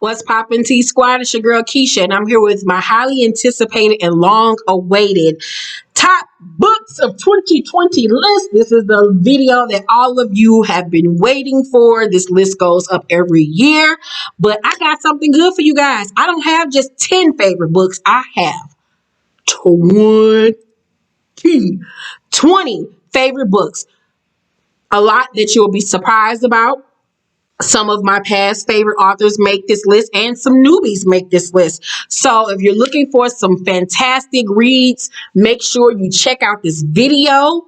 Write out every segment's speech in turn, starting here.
What's poppin' T Squad? It's your girl Keisha, and I'm here with my highly anticipated and long awaited top books of 2020 list. This is the video that all of you have been waiting for. This list goes up every year, but I got something good for you guys. I don't have just 10 favorite books. I have 20 favorite books. A lot that you'll be surprised about. Some of my past favorite authors make this list, and some newbies make this list. So if you're looking for some fantastic reads, make sure you check out this video.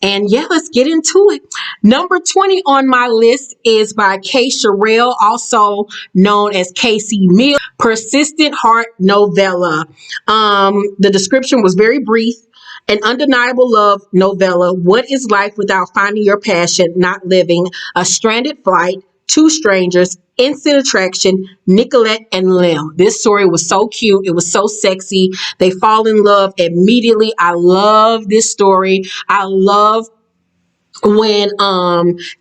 And yeah, let's get into it. Number 20 on my list is by Derailed, also known as Casey Mills, Persistent Heart novella. The description was very brief. An undeniable love novella. What is life without finding your passion, not living? A stranded flight, two strangers, instant attraction, Nicolette and Lem. This story was so cute. It was so sexy. They fall in love immediately. I love this story. I love when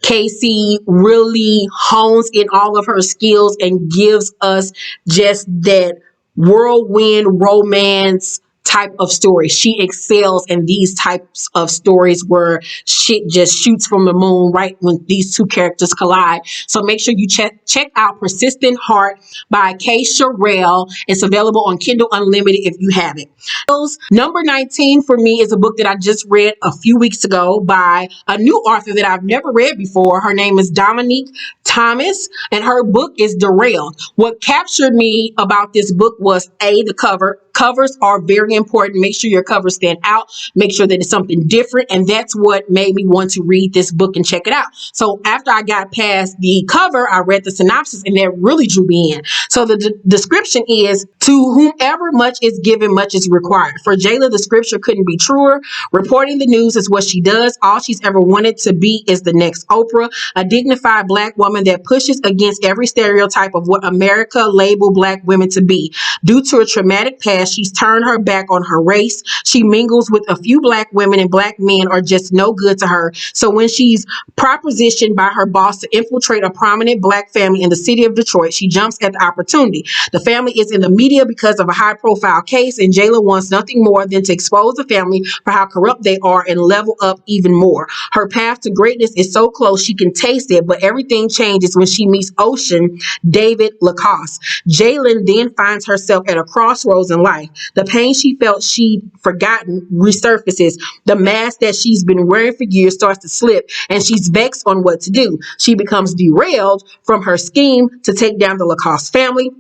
Casey really hones in all of her skills and gives us just that whirlwind romance type of story. She excels in these types of stories where shit just shoots from the moon right when these two characters collide. So make sure you check out Persistent Heart by Derailed. It's available on Kindle Unlimited if you have it. Number 19 for me is a book that I just read a few weeks ago by a new author that I've never read before. Her name is Dominique Thomas, and her book is Derailed. What captured me about this book was the cover. Covers are very important. Make sure your covers stand out. Make sure that it's something different. And that's what made me want to read this book and check it out. So after I got past the cover, I read the synopsis, and that really drew me in. So the description is, to whomever much is given, much is required. For Jayla, the scripture couldn't be truer. Reporting the news is what she does. All she's ever wanted to be is the next Oprah, a dignified Black woman that pushes against every stereotype of what America labeled Black women to be. Due to a traumatic past, she's turned her back on her race. She mingles with a few Black women, and Black men are just no good to her. So when she's propositioned by her boss to infiltrate a prominent Black family in the city of Detroit, she jumps at the opportunity. The family is in the media because of a high-profile case, and Jayla wants nothing more than to expose the family for how corrupt they are and level up even more. Her path to greatness is so close she can taste it, but everything changes when she meets Ocean David Lacoste. Jayla then finds herself at a crossroads in life. The pain she felt she'd forgotten resurfaces. The mask that she's been wearing for years starts to slip, and she's vexed on what to do. She becomes derailed from her scheme to take down the Lacoste family.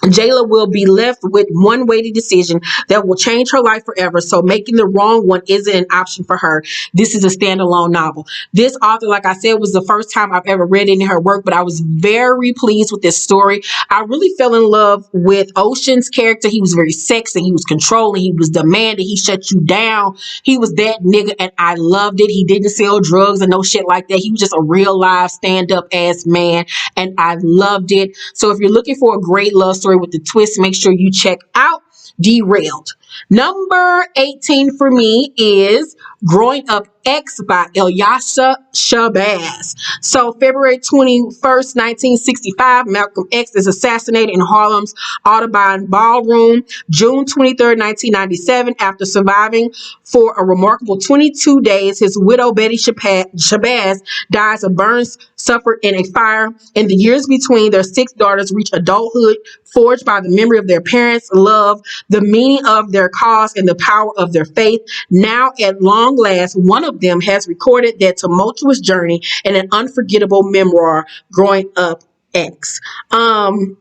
Jayla will be left with one weighty decision that will change her life forever. So making the wrong one isn't an option for her. This is a standalone novel. This author, like I said, was the first time I've ever read any of her work, but I was very pleased with this story. I really fell in love with Ocean's character. He was very sexy. He was controlling. He was demanding. He shut you down. He was that nigga, and I loved it. He didn't sell drugs and no shit like that. He was just a real live stand-up ass man, and I loved it. So if you're looking for a great love story with the twist, make sure you check out Derailed. Number 18 for me is Growing Up X by Ilyasah Shabazz. So February 21st, 1965, Malcolm X is assassinated in Harlem's Audubon Ballroom. June 23rd, 1997, after surviving for a remarkable 22 days, his widow Betty Shabazz dies of burns suffered in a fire. In the years between, their 6 daughters reach adulthood, forged by the memory of their parents' love, the meaning of their cause, and the power of their faith. Now, at long last, one of them has recorded that tumultuous journey in an unforgettable memoir, Growing Up X. After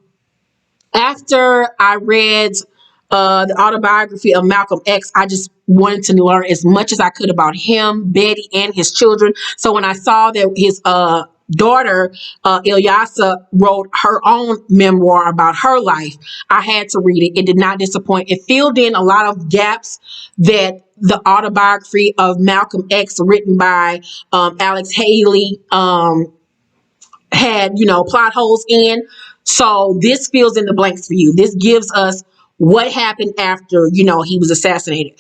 I read the autobiography of Malcolm X, I just wanted to learn as much as I could about him, Betty, and his children. So when I saw that his daughter, Ilyasah, wrote her own memoir about her life, I had to read it. It did not disappoint. It filled in a lot of gaps that the autobiography of Malcolm X, written by Alex Haley, had, plot holes in. So this fills in the blanks for you. This gives us what happened after, he was assassinated.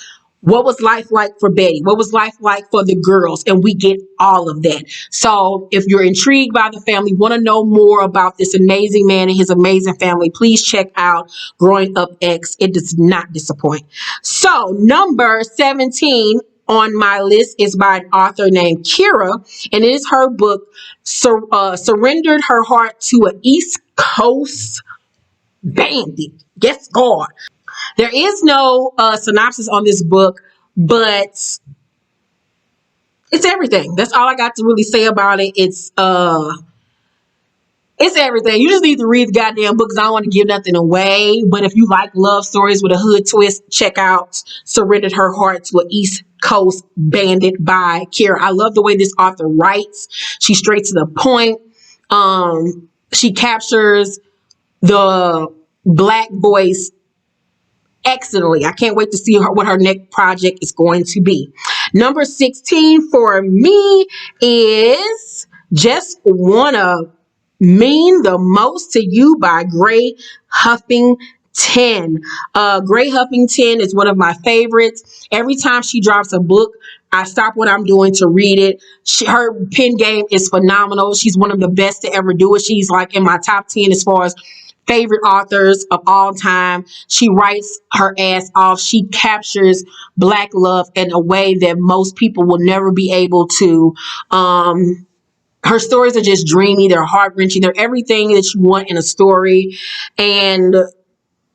What was life like for Betty? What was life like for the girls? And we get all of that. So if you're intrigued by the family, want to know more about this amazing man and his amazing family, please check out Growing Up X. It does not disappoint. So number 17 on my list is by an author named Kira, and it is her book, Surrendered Her Heart to an East Coast Bandit. Yes, God. There is no synopsis on this book, but it's everything. That's all I got to really say about it. It's everything. You just need to read the goddamn book because I don't want to give nothing away. But if you like love stories with a hood twist, check out Surrendered Her Heart to an East Coast Bandit by Kira. I love the way this author writes. She's straight to the point. She captures the Black voice excellently. I can't wait to see what her next project is going to be. Number 16 for me is Just Wanna Mean the Most to You by Gray Huffington. Gray Huffington is one of my favorites. Every time she drops a book, I stop what I'm doing to read it. Her pen game is phenomenal. She's one of the best to ever do it. She's like in my top 10 as far as favorite authors of all time. She writes her ass off. She captures Black love in a way that most people will never be able to. Her stories are just dreamy. They're heart-wrenching. They're everything that you want in a story. And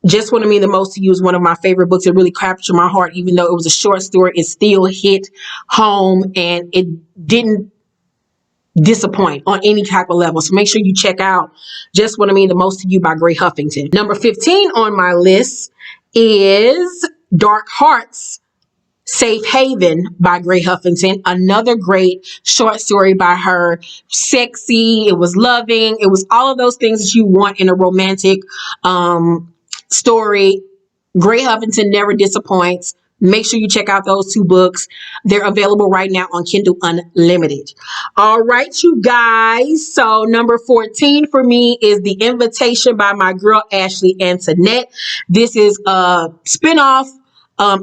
Just Wanna Mean the Most to You is one of my favorite books. It really captured my heart. Even though it was a short story, it still hit home and it didn't disappoint on any type of level. So make sure you check out Just Wanna Mean the Most to You by Gray Huffington. Number 15 on my list is Dark Hearts, Safe Haven by Gray Huffington. Another great short story by her. Sexy, it was loving, it was all of those things that you want in a romantic story. Gray Huffington never disappoints. Make sure you check out those two books. They're available right now on Kindle Unlimited. All right, you guys. So number 14 for me is The Invitation by my girl, Ashley Antoinette. This is a spinoff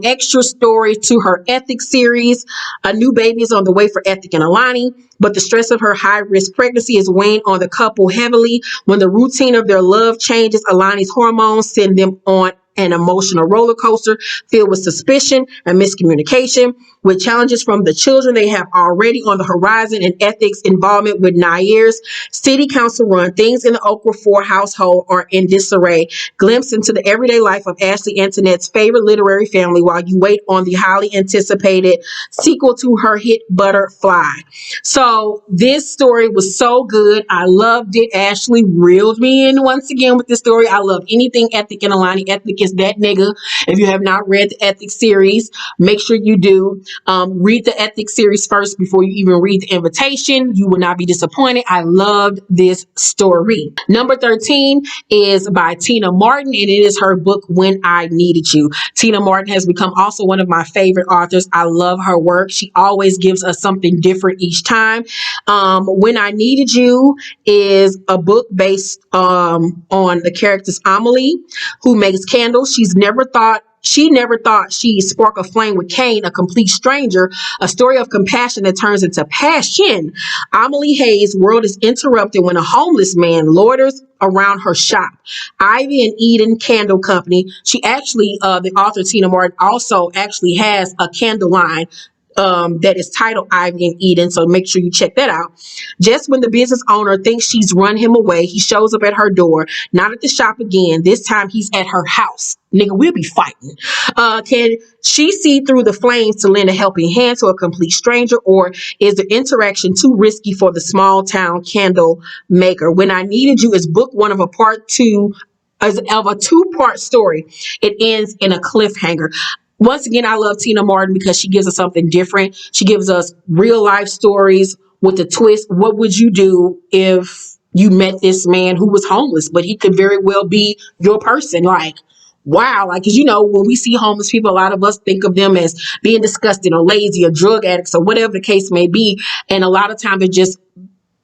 extra story to her Ethic series. A new baby is on the way for Ethic and Alani, but the stress of her high-risk pregnancy is weighing on the couple heavily. When the routine of their love changes, Alani's hormones send them on an emotional roller coaster filled with suspicion and miscommunication. With challenges from the children they have already on the horizon and Ethic's involvement with Nair's city council run, things in the Okra 4 household are in disarray. Glimpse into the everyday life of Ashley Antoinette's favorite literary family while you wait on the highly anticipated sequel to her hit Butterfly. So this story was so good. I loved it. Ashley reeled me in once again with this story. I love anything Ethic and Alani. Ethic is that nigga. If you have not read the Ethic series, make sure you do. Read the Ethic series first before you even read The Invitation. You will not be disappointed. I loved this story. Number 13 is by Tina Martin, and it is her book, When I Needed You. Tina Martin has become also one of my favorite authors. I love her work. She always gives us something different each time. When I Needed You is a book based on the characters Amelie, who makes candles. She never thought she'd spark a flame with Kane, a complete stranger, a story of compassion that turns into passion. Amelie Hayes' world is interrupted when a homeless man loiters around her shop. Ivy and Eden Candle Company. She actually, the author Tina Martin also actually has a candle line that is titled Ivy and Eden, so make sure you check that out. Just when the business owner thinks she's run him away, he shows up at her door, not at the shop again. This time he's at her house. Nigga, we'll be fighting. Can she see through the flames to lend a helping hand to a complete stranger, or is the interaction too risky for the small town candle maker? When I Needed You is book one of a two-part story. It ends in a cliffhanger. Once again, I love Tina Martin because she gives us something different. She gives us real life stories with a twist. What would you do if you met this man who was homeless, but he could very well be your person? Like, wow. Like, cause when we see homeless people, a lot of us think of them as being disgusting or lazy or drug addicts or whatever the case may be. And a lot of times it's just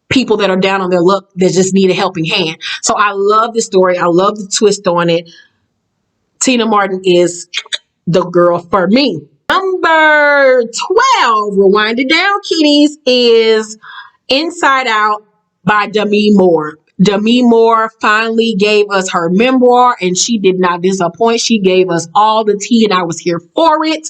people that are down on their luck that just need a helping hand. So I love this story. I love the twist on it. Tina Martin is the girl for me. Number 12, rewind it down, kiddies, is Inside Out by Demi Moore. Demi Moore finally gave us her memoir, and she did not disappoint. She gave us all the tea, and I was here for it.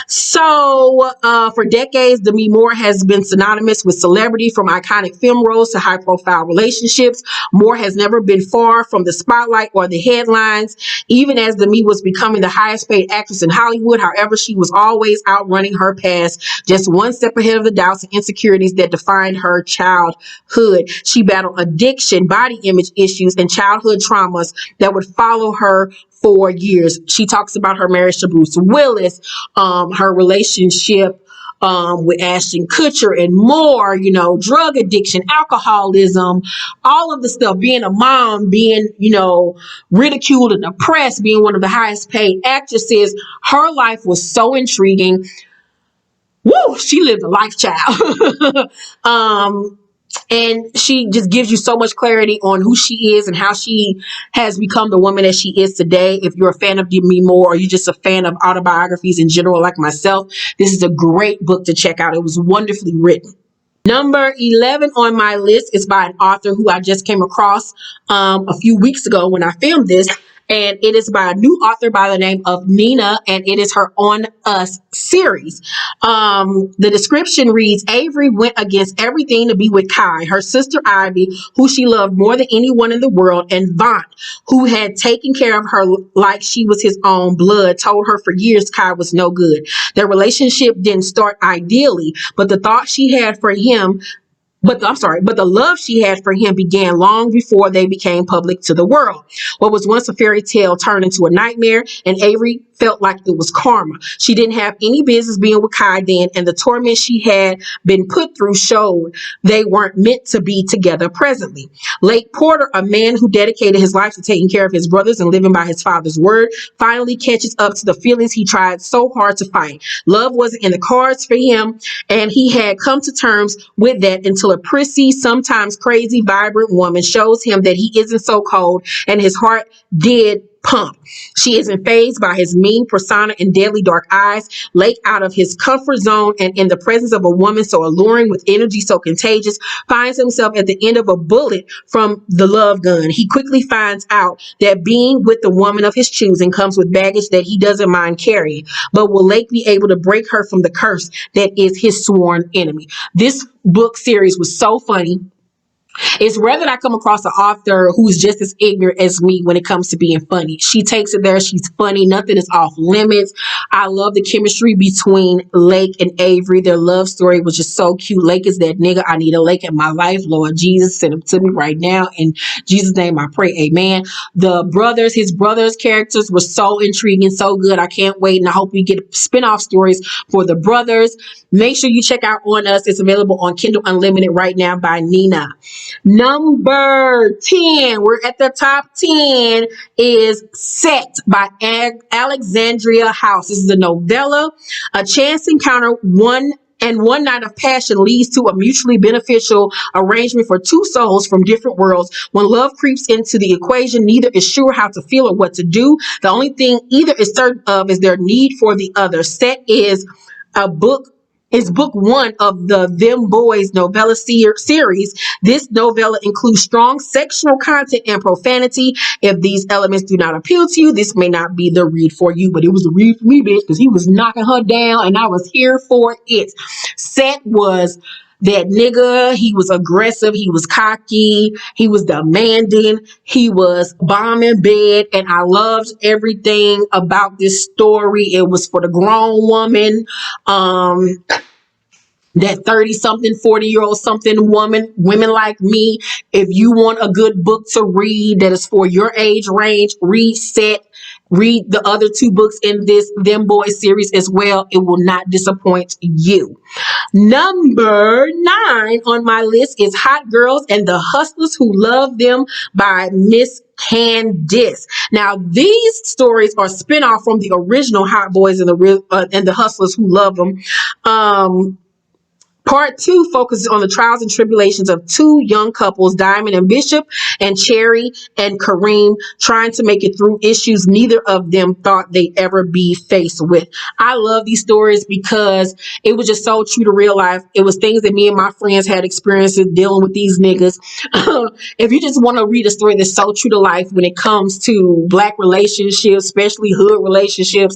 So, for decades, Demi Moore has been synonymous with celebrity, from iconic film roles to high-profile relationships. Moore has never been far from the spotlight or the headlines, even as Demi was becoming the highest-paid actress in Hollywood. However, she was always outrunning her past, just one step ahead of the doubts and insecurities that defined her childhood. She battled addiction, body image issues, and childhood traumas that would follow her for years. She talks about her marriage to Bruce Willis, her relationship with Ashton Kutcher and more, drug addiction, alcoholism, all of the stuff, being a mom, being, ridiculed and oppressed, being one of the highest paid actresses. Her life was so intriguing. Woo, she lived a life, child. And she just gives you so much clarity on who she is and how she has become the woman that she is today. If you're a fan of Demi Moore, or you're just a fan of autobiographies in general, like myself, this is a great book to check out. It was wonderfully written. Number 11 on my list is by an author who I just came across a few weeks ago when I filmed this. And it is by a new author by the name of Nina, and it is her On Us series. The description reads, Avery went against everything to be with Kai, her sister Ivy, who she loved more than anyone in the world, and Vaughn, who had taken care of her like she was his own blood, told her for years Kai was no good. Their relationship didn't start ideally, but the thought she had for him but the love she had for him began long before they became public to the world. What was once a fairy tale turned into a nightmare, and Avery felt like it was karma. She didn't have any business being with Kai then, and the torment she had been put through showed they weren't meant to be together presently. Lake Porter, a man who dedicated his life to taking care of his brothers and living by his father's word, finally catches up to the feelings he tried so hard to fight. Love wasn't in the cards for him, and he had come to terms with that until a prissy, sometimes crazy, vibrant woman shows him that he isn't so cold, and his heart did pump. She isn't fazed by his mean persona and deadly dark eyes. Lake, out of his comfort zone and in the presence of a woman so alluring with energy so contagious, finds himself at the end of a bullet from the love gun. He quickly finds out that being with the woman of his choosing comes with baggage that he doesn't mind carrying. But will Lake be able to break her from the curse that is his sworn enemy? This book series was so funny. It's rare that I come across an author who's just as ignorant as me when it comes to being funny. She takes it there. She's funny. Nothing is off limits. I love the chemistry between Lake and Avery. Their love story was just so cute. Lake is that nigga. I need a Lake in my life. Lord Jesus, send him to me right now. In Jesus' name I pray. Amen. His brothers' characters were so intriguing, so good. I can't wait. And I hope we get spin-off stories for the brothers. Make sure you check out On Us. It's available on Kindle Unlimited right now by Nina. Number 10, we're at the top 10, is Set by Alexandria House. This is a novella. A chance encounter, one night of passion leads to a mutually beneficial arrangement for two souls from different worlds. When love creeps into the equation, neither is sure how to feel or what to do. The only thing either is certain of is their need for the other. Set is book one of the Them Boys novella series. This novella includes strong sexual content and profanity. If these elements do not appeal to you, this may not be the read for you, but it was a read for me, bitch, because he was knocking her down and I was here for it. Set was that nigga. He was aggressive. He was cocky. He was demanding. He was bombing bed. And I loved everything about this story. It was for the grown woman. That 30-something, 40-year-old something women like me. If you want a good book to read that is for your age range, read Set. Read the other two books in this Them Boys series as well. It will not disappoint you. Number 9 on my list is Hot Girls and the Hustlers Who Love Them by Miss Candice. Now, these stories are spin-off from the original Hot Boys and the Hustlers Who Love Them. Part 2 focuses on the trials and tribulations of two young couples, Diamond and Bishop, and Cherry and Kareem, trying to make it through issues neither of them thought they'd ever be faced with. I love these stories because it was just so true to real life. It was things that me and my friends had experiences dealing with these niggas. If you just want to read a story that's so true to life when it comes to Black relationships, especially hood relationships,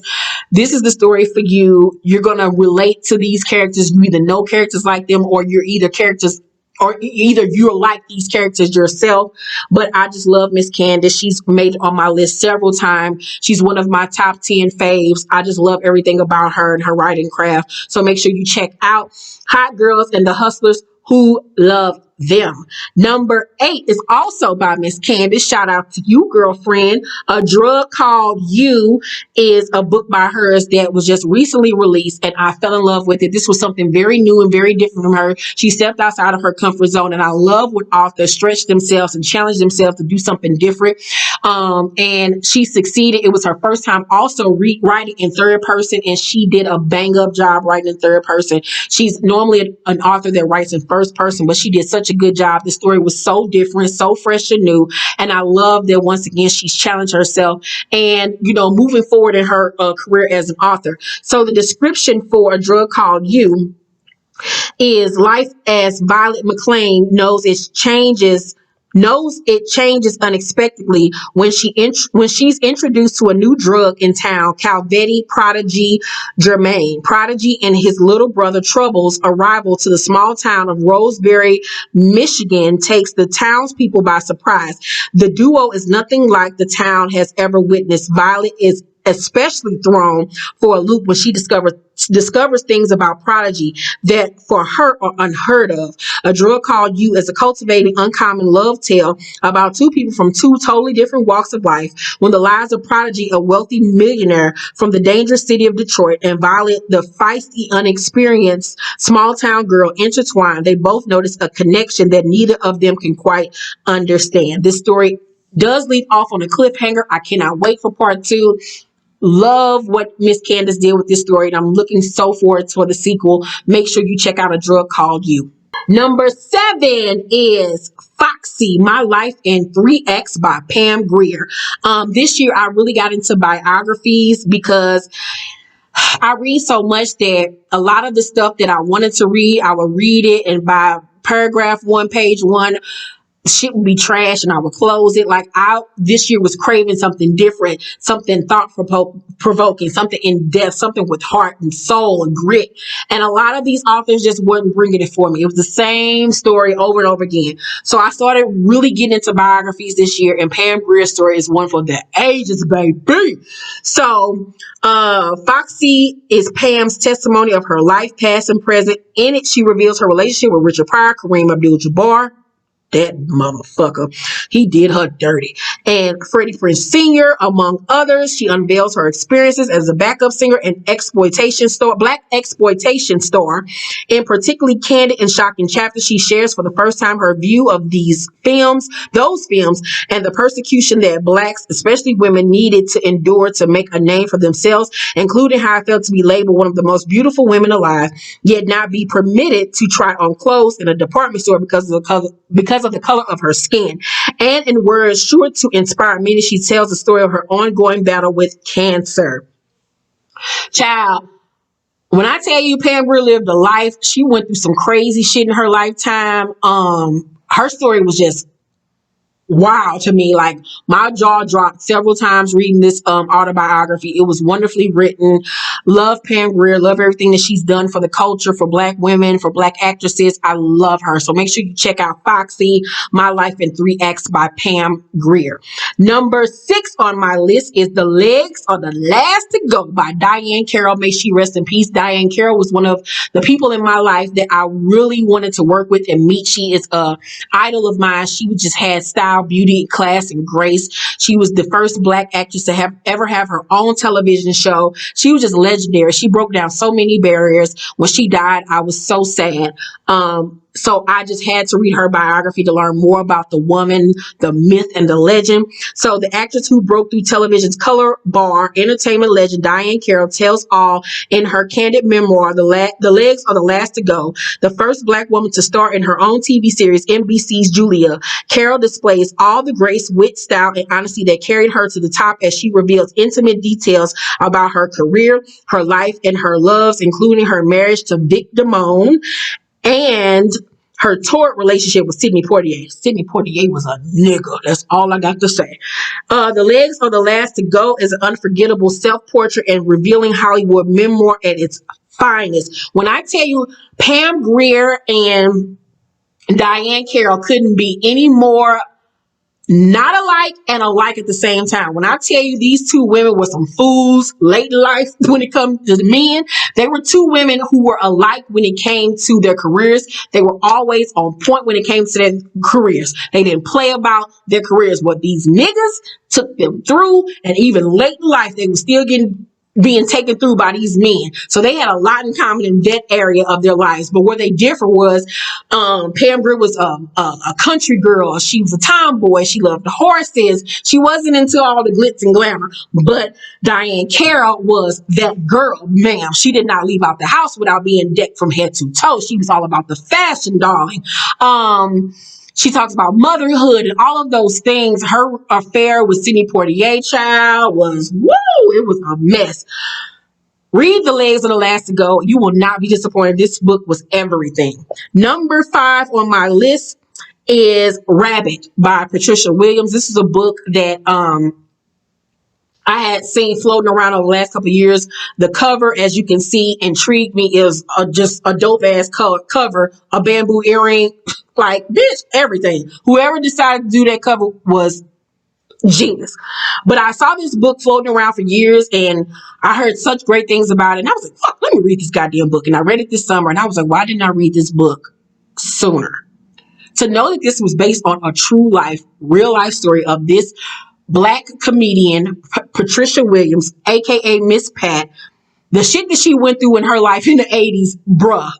this is the story for you. You're going to relate to these characters. You either know characters like them, or you're either characters, or either you're like these characters yourself. But I just love Miss Candace. She's made it on my list several times. She's one of my top 10 faves. I just love everything about her and her writing craft. So make sure you check out Hot Girls and the Hustlers Who Love Them. Number 8 is also by Miss Candace. Shout out to you, girlfriend. A Drug Called You is a book by hers that was just recently released, and I fell in love with it. This was something very new and very different from her. She stepped outside of her comfort zone, and I love when authors stretch themselves and challenge themselves to do something different. And she succeeded. It was her first time also writing in third person, and she did a bang up job writing in third person. She's normally an author that writes in first person, but she did such a good job. The story was so different, so fresh and new, and I love that once again she's challenged herself and moving forward in her career as an author. So the description for A Drug Called You is life as Violet McClain knows it changes unexpectedly when she's introduced to a new drug in town. Calvetti prodigy Jermaine Prodigy and his little brother Trouble's arrival to the small town of Roseberry, Michigan takes the townspeople by surprise. The duo is nothing like the town has ever witnessed. Violet is especially thrown for a loop when she discovers things about Prodigy that for her are unheard of. A Drug Called You is a cultivating, uncommon love tale about two people from two totally different walks of life. When the lives of Prodigy, a wealthy millionaire from the dangerous city of Detroit, and Violet, the feisty, unexperienced small town girl, intertwine, they both notice a connection that neither of them can quite understand. This story does leave off on a cliffhanger. I cannot wait for part 2. Love what Miss Candace did with this story, and I'm looking so forward to the sequel. Make sure you check out A Drug Called You. Number 7 is Foxy, My Life in 3X by Pam Grier. This year I really got into biographies because I read so much that a lot of the stuff that I wanted to read, I would read it, and by paragraph 1, page 1, shit would be trash and I would close it. Like I this year was craving something different, something thought provoking, something in depth, something with heart and soul and grit. And a lot of these authors just wasn't bringing it for me. It was the same story over and over again. So I started really getting into biographies this year, and Pam Grier's story is one for the ages, baby. So Foxy is Pam's testimony of her life, past and present. In it, she reveals her relationship with Richard Pryor, Kareem Abdul-Jabbar. That motherfucker, he did her dirty. And Freddie Prinze Sr., among others. She unveils her experiences as a backup singer and black exploitation star. In particularly candid and shocking chapters, she shares for the first time her view of those films, and the persecution that blacks, especially women, needed to endure to make a name for themselves, including how I felt to be labeled one of the most beautiful women alive, yet not be permitted to try on clothes in a department store because of the color of her skin. And in words sure to inspire many, she tells the story of her ongoing battle with cancer. Child, when I tell you Pam Grier lived a life, she went through some crazy shit in her lifetime. Her story was just wow to me. Like my jaw dropped several times reading this autobiography. It was wonderfully written. Love Pam Grier, love everything that she's done for the culture, for black women, for black actresses. I love her. So make sure you check out Foxy, My Life in 3X by Pam Grier. Number 6 on my list is The Legs Are the Last to Go by Diane Carroll. May she rest in peace. Diane Carroll was one of the people in my life that I really wanted to work with and meet. She is a idol of mine. She just had style, beauty, class, and grace. She was the first black actress to ever have her own television show. She was just legendary. She broke down so many barriers. When she died, I was so sad. So I just had to read her biography to learn more about the woman, the myth, and the legend. So the actress who broke through television's color bar, entertainment legend Diane Carroll tells all in her candid memoir, The Legs Are the Last to Go, the first Black woman to star in her own TV series, NBC's Julia. Carroll displays all the grace, wit, style, and honesty that carried her to the top as she reveals intimate details about her career, her life, and her loves, including her marriage to Vic Damone and her torrid relationship with Sidney Poitier. Sidney Poitier was a nigga. That's all I got to say. The Legs Are the Last to Go is an unforgettable self-portrait and revealing Hollywood memoir at its finest. When I tell you Pam Grier and Diane Carroll couldn't be any more not alike and alike at the same time. When I tell you these two women were some fools late in life when it comes to the men, they were two women who were alike when it came to their careers. They were always on point when it came to their careers. They didn't play about their careers. What these niggas took them through, and even late in life, they were still being taken through by these men. So they had a lot in common in that area of their lives. But where they differ was Pam Grier was a country girl. She was a tomboy. She loved the horses. She wasn't into all the glitz and glamour. But Diane Carroll was that girl, ma'am. She did not leave out the house without being decked from head to toe. She was all about the fashion, darling. She talks about motherhood and all of those things. Her affair with Sidney Poitier, child, was, woo, it was a mess. Read The Legs Are the Last to Go. You will not be disappointed. This book was everything. Number 5 on my list is Rabbit by Patricia Williams. This is a book that I had seen floating around over the last couple of years. The cover, as you can see, intrigued me. It was just a dope ass cover, a bamboo earring, like, bitch, everything. Whoever decided to do that cover was genius. But I saw this book floating around for years and I heard such great things about it. And I was like, fuck, let me read this goddamn book. And I read it this summer and I was like, why didn't I read this book sooner? To know that this was based on a true life, real life story of this Black comedian, Patricia Williams, aka Miss Pat, the shit that she went through in her life in the 80s, bruh.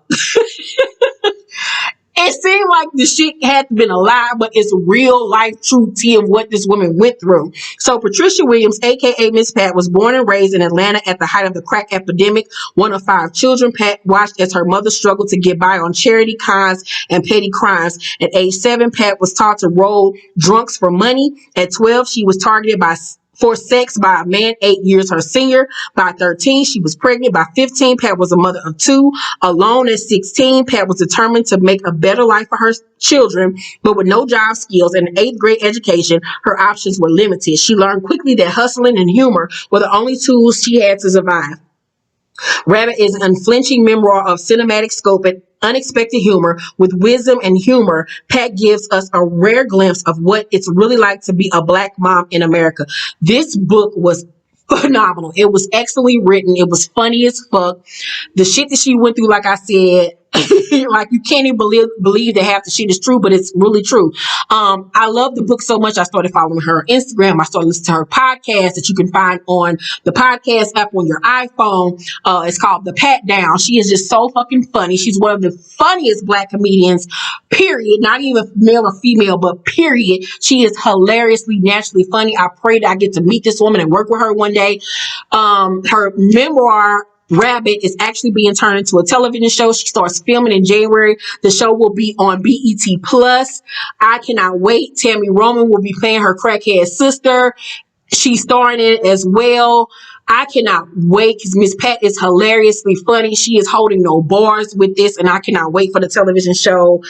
It seemed like the shit had been a lie, but it's real life true tea of what this woman went through. So Patricia Williams, aka Miss Pat, was born and raised in Atlanta at the height of the crack epidemic. One of 5 children, Pat watched as her mother struggled to get by on charity, cons, and petty crimes. At age 7, Pat was taught to roll drunks for money. At 12, she was targeted for sex by a man 8 years her senior. By 13, she was pregnant. By 15, Pat was a mother of 2. Alone at 16, Pat was determined to make a better life for her children, but with no job skills and an 8th grade education, her options were limited. She learned quickly that hustling and humor were the only tools she had to survive. Rabbit is an unflinching memoir of cinematic scope and unexpected humor. With wisdom and humor, Pat gives us a rare glimpse of what it's really like to be a Black mom in America. This book was phenomenal. It was excellently written. It was funny as fuck. The shit that she went through, like I said, like you can't even believe that half the shit is true, but it's really true. I love the book so much. I started following her on Instagram. I started listening to her podcast that you can find on the podcast app on your iPhone. It's called The Pat Down. She is just so fucking funny. She's one of the funniest Black comedians, period. Not even male or female, but period. She is hilariously, naturally funny. I pray that I get to meet this woman and work with her one day. Her memoir, Rabbit, is actually being turned into a television show. She starts filming in January. The show will be on BET Plus. I cannot wait. Tammy Roman will be playing her crackhead sister. She's starring in it as well. I cannot wait because Miss Pat is hilariously funny. She is holding no bars with this, and I cannot wait for the television show.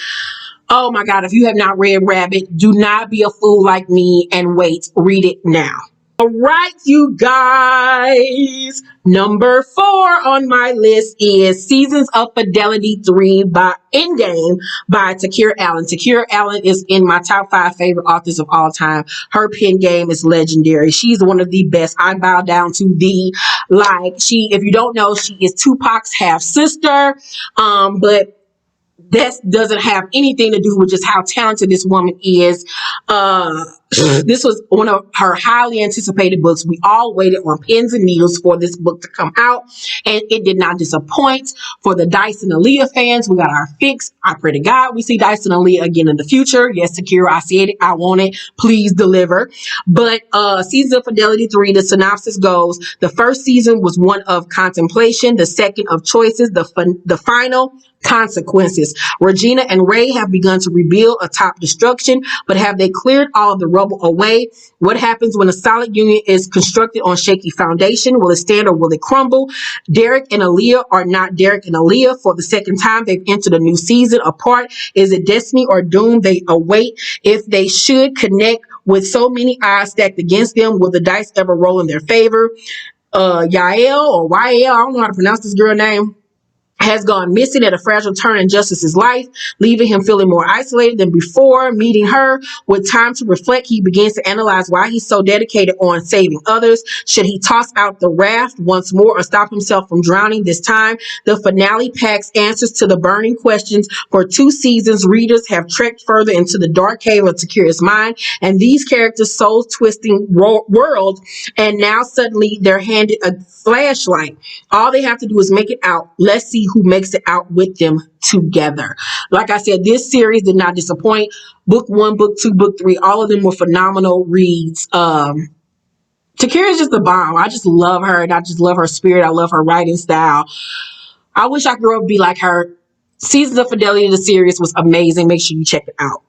Oh my God, if you have not read Rabbit, do not be a fool like me and wait. Read it now. All right, you guys. Number 4 on my list is Seasons of Fidelity 3 by Endgame by Takira Allen. Takira Allen is in my top 5 favorite authors of all time. Her pen game is legendary. She's one of the best. I bow down to the, like, if you don't know, she is Tupac's half sister. But that doesn't have anything to do with just how talented this woman is. This was one of her highly anticipated books. We all waited on pins and needles for this book to come out, and it did not disappoint. For the Dice and Aaliyah fans, we got our fix. I pray to God we see Dice and Aaliyah again in the future. Yes, Sakira, I said it. I want it. Please deliver. But season of Fidelity 3, the synopsis goes, the first season was one of contemplation, the second of choices, the final consequences. Regina and Ray have begun to rebuild atop destruction, but have they cleared all of the rubble away? What happens when a solid union is constructed on shaky foundation? Will it stand or will it crumble? Derek and Aaliyah are not Derek and Aaliyah. For the second time, they've entered a new season apart. Is it destiny or doom they await? If they should connect with so many odds stacked against them, will the dice ever roll in their favor? Yael or YL, I don't know how to pronounce this girl name, has gone missing at a fragile turn in Justice's life, leaving him feeling more isolated than before. Meeting her with time to reflect, he begins to analyze why he's so dedicated on saving others. Should he toss out the raft once more or stop himself from drowning this time? The finale packs answers to the burning questions. For 2 seasons, readers have trekked further into the dark cave of Takira's mind and these characters' soul-twisting world, and now suddenly they're handed a flashlight. All they have to do is make it out. Let's see who makes it out with them together. Like I said, this series did not disappoint. Book 1, book 2, book 3, all of them were phenomenal reads. Takira is just a bomb. I just love her, and I just love her spirit. I love her writing style. I wish I could grow up and be like her. Seasons of Fidelity, the series was amazing. Make sure you check it out.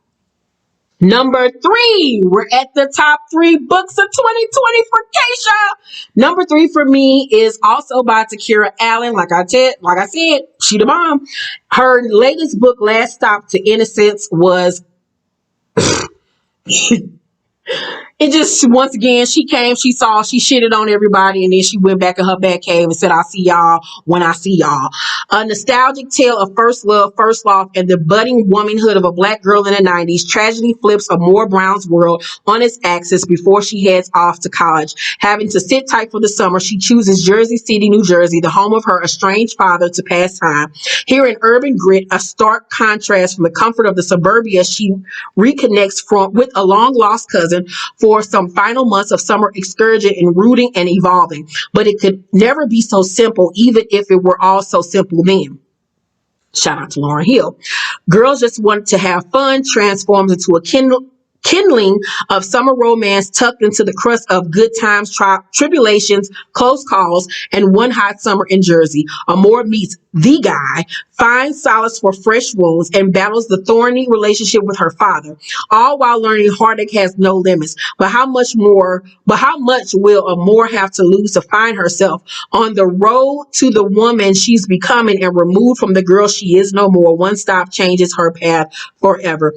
Number 3, we're at the top 3 books of 2020 for Keisha. Number 3 for me is also by Takira Allen. Like I said, she the bomb. Her latest book, Last Stop to Innocence, was it just, once again, she came, she saw, she shitted on everybody, and then she went back in her back cave and said, I'll see y'all when I see y'all. A nostalgic tale of first love, first love, and the budding womanhood of a black girl in the 90s. Tragedy flips a Moore Brown's world on its axis before she heads off to college. Having to sit tight for the summer, she chooses Jersey City, New Jersey, the home of her estranged father, to pass time. Here in urban grit, a stark contrast from the comfort of the suburbia, she reconnects with a long-lost cousin for some final months of summer excursion and rooting and evolving. But it could never be so simple, even if it were all so simple then. Shout out to Lauryn Hill. Girls Just Want to Have Fun transforms into a kindling of summer romance tucked into the crust of good times, tribulations, close calls, and one hot summer in Jersey. Amore meets the guy, finds solace for fresh wounds, and battles the thorny relationship with her father, all while learning heartache has no limits. But how much will Amore have to lose to find herself on the road to the woman she's becoming and removed from the girl she is no more? One stop changes her path forever.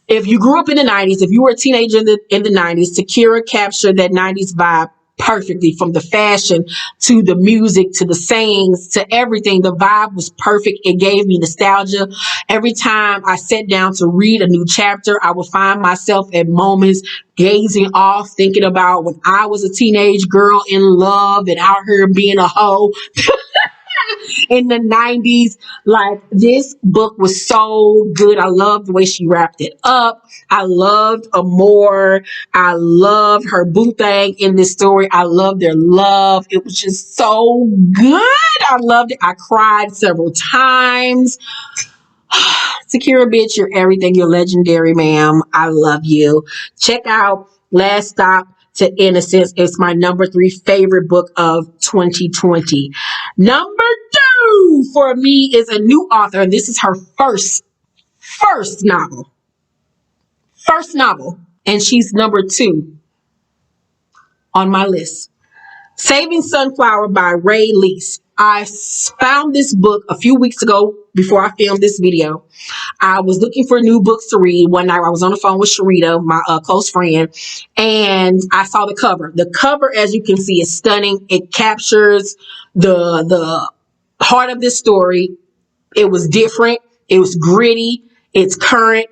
If you grew up in the 90s, if you were a teenager in the 90s, Takira captured that 90s vibe perfectly, from the fashion to the music to the sayings to everything. The vibe was perfect. It gave me nostalgia. Every time I sat down to read a new chapter, I would find myself at moments gazing off, thinking about when I was a teenage girl in love and out here being a hoe. In the 90s. Like, this book was so good. I loved the way she wrapped it up. I loved Amore. I loved her boo thing in this story. I loved their love. It was just so good. I loved it. I cried several times. Takira, bitch, you're everything. You're legendary, ma'am. I love you. Check out Last Stop to Innocence. It's my number 3 favorite book of 2020. Number 2 for me is a new author, and this is her first novel. First novel, and she's number 2 on my list. Saving Sunflower by Ray Lease. I found this book a few weeks ago before I filmed this video. I was looking for new books to read. One night I was on the phone with Sharita, my close friend, and I saw the cover. The cover, as you can see, is stunning. It captures the heart of this story. It was different. It was gritty. It's current.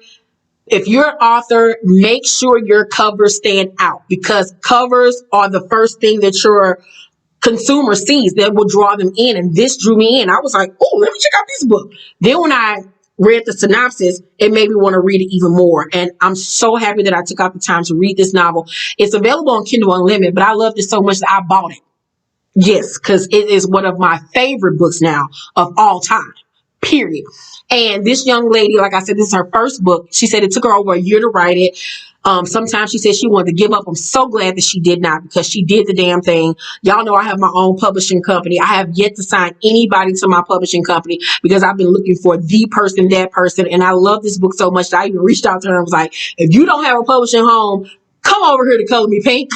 If you're an author, make sure your covers stand out, because covers are the first thing that your consumer sees that will draw them in. And this drew me in. I was like, oh, let me check out this book. Then when I read the synopsis, it made me want to read it even more. And I'm so happy that I took out the time to read this novel. It's available on Kindle Unlimited, but I loved it so much that I bought it. Yes, because it is one of my favorite books now of all time, period. And this young lady, like I said, this is her first book. She said it took her over a year to write it. Sometimes she said she wanted to give up. I'm so glad that she did not, because she did the damn thing. Y'all know I have my own publishing company. I have yet to sign anybody to my publishing company because I've been looking for the person, that person. And I love this book so much that I even reached out to her and was like, if you don't have a publishing home, come over here to Color Me Pink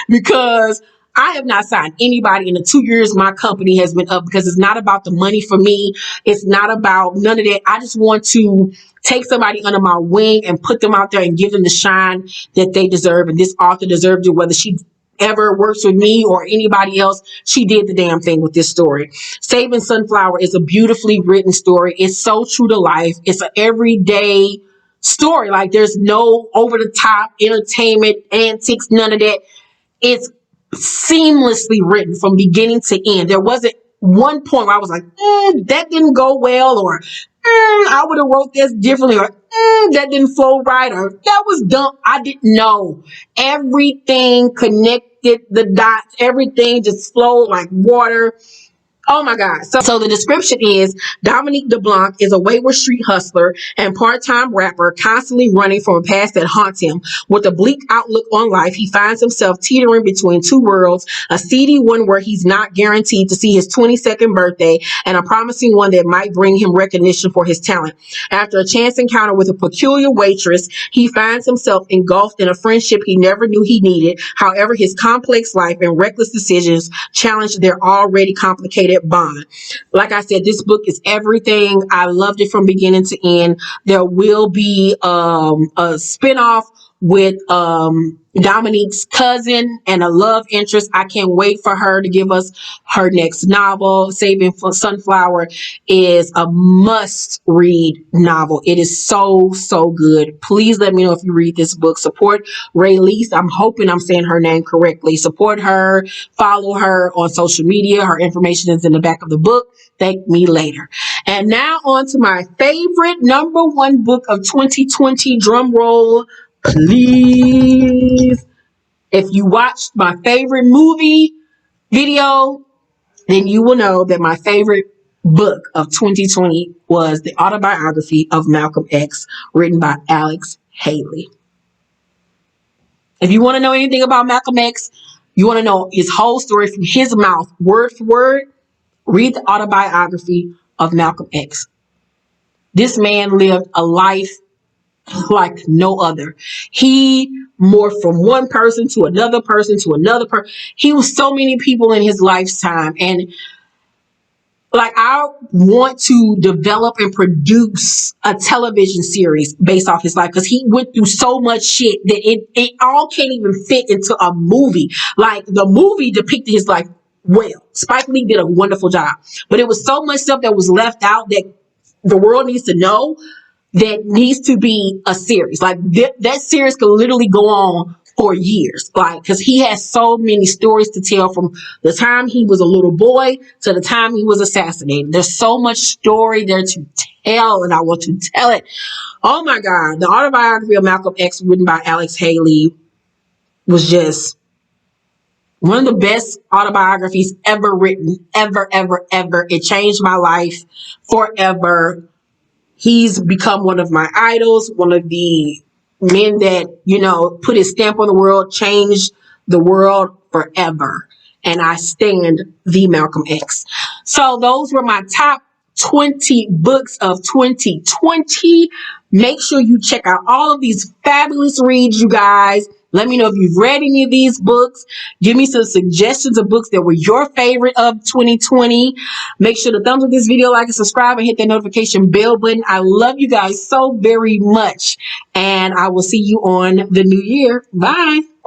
because I have not signed anybody in the 2 years my company has been up, because it's not about the money for me. It's not about none of that. I just want to take somebody under my wing and put them out there and give them the shine that they deserve. And this author deserved it, whether she ever works with me or anybody else. She did the damn thing with this story. Saving Sunflower is a beautifully written story. It's so true to life. It's an everyday story. Like, there's no over the top entertainment, antics, none of that. It's seamlessly written from beginning to end. There wasn't one point where I was like, that didn't go well, or I would have wrote this differently, or that didn't flow right, or that was dumb. I didn't know. Everything connected the dots. Everything just flowed like water. Oh my God. So the description is Dominique DeBlanc is a wayward street hustler and part-time rapper constantly running from a past that haunts him. With a bleak outlook on life, he finds himself teetering between two worlds, a seedy one where he's not guaranteed to see his 22nd birthday, and a promising one that might bring him recognition for his talent. After a chance encounter with a peculiar waitress, he finds himself engulfed in a friendship he never knew he needed. However, his complex life and reckless decisions challenge their already complicated bond. Like I said, this book is everything. I loved it from beginning to end. There will be a spinoff with Dominique's cousin and a love interest. I can't wait for her to give us her next novel. Saving Sunflower is a must-read novel. It is so, so good. Please let me know if you read this book. Support Rayleigh. I'm hoping I'm saying her name correctly. Support her. Follow her on social media. Her information is in the back of the book. Thank me later. And now on to my favorite #1 book of 2020. Drum roll, please. If you watched my favorite movie video, then you will know that my favorite book of 2020 was The Autobiography of Malcolm X, written by Alex Haley. If you want to know anything about Malcolm X, you want to know his whole story from his mouth, word for word, read The Autobiography of Malcolm X. This man lived a life like no other. He morphed from one person to another person to another person. He was so many people in his lifetime. And like, I want to develop and produce a television series based off his life, because he went through so much shit that it all can't even fit into a movie. Like, the movie depicted his life well. Spike Lee did a wonderful job, but it was so much stuff that was left out that the world needs to know, that needs to be a series. Like, that series could literally go on for years, like, because he has so many stories to tell from the time he was a little boy to the time he was assassinated. There's so much story there to tell, and I want to tell it. Oh my God. The Autobiography of Malcolm X, written by Alex Haley, was just one of the best autobiographies ever written, ever, ever, ever. It changed my life forever. He's become one of my idols, one of the men that, put his stamp on the world, changed the world forever. And I stand the Malcolm X. So those were my top 20 books of 2020. Make sure you check out all of these fabulous reads, you guys. Let me know if you've read any of these books. Give me some suggestions of books that were your favorite of 2020. Make sure to thumbs up this video, like and subscribe, and hit that notification bell button. I love you guys so very much. And I will see you on the new year. Bye.